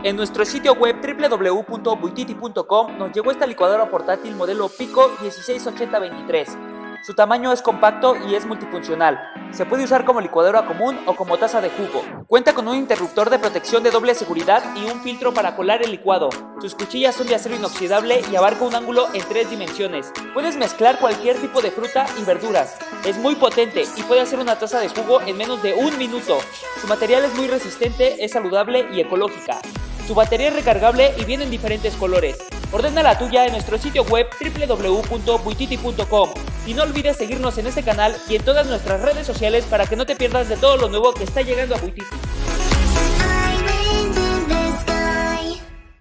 En nuestro sitio web www.buititi.com nos llegó esta licuadora portátil modelo Pico 168023. Su tamaño es compacto y es multifuncional. Se puede usar como licuadora común o como taza de jugo. Cuenta con un interruptor de protección de doble seguridad y un filtro para colar el licuado. Sus cuchillas son de acero inoxidable y abarca un ángulo en 3 dimensiones. Puedes mezclar cualquier tipo de fruta y verduras. Es muy potente y puede hacer una taza de jugo en menos de un minuto. Su material es muy resistente, es saludable y ecológica. Su batería es recargable y viene en diferentes colores. Ordena la tuya en nuestro sitio web www.buititi.com y no olvides seguirnos en este canal y en todas nuestras redes sociales para que no te pierdas de todo lo nuevo que está llegando a Buititi.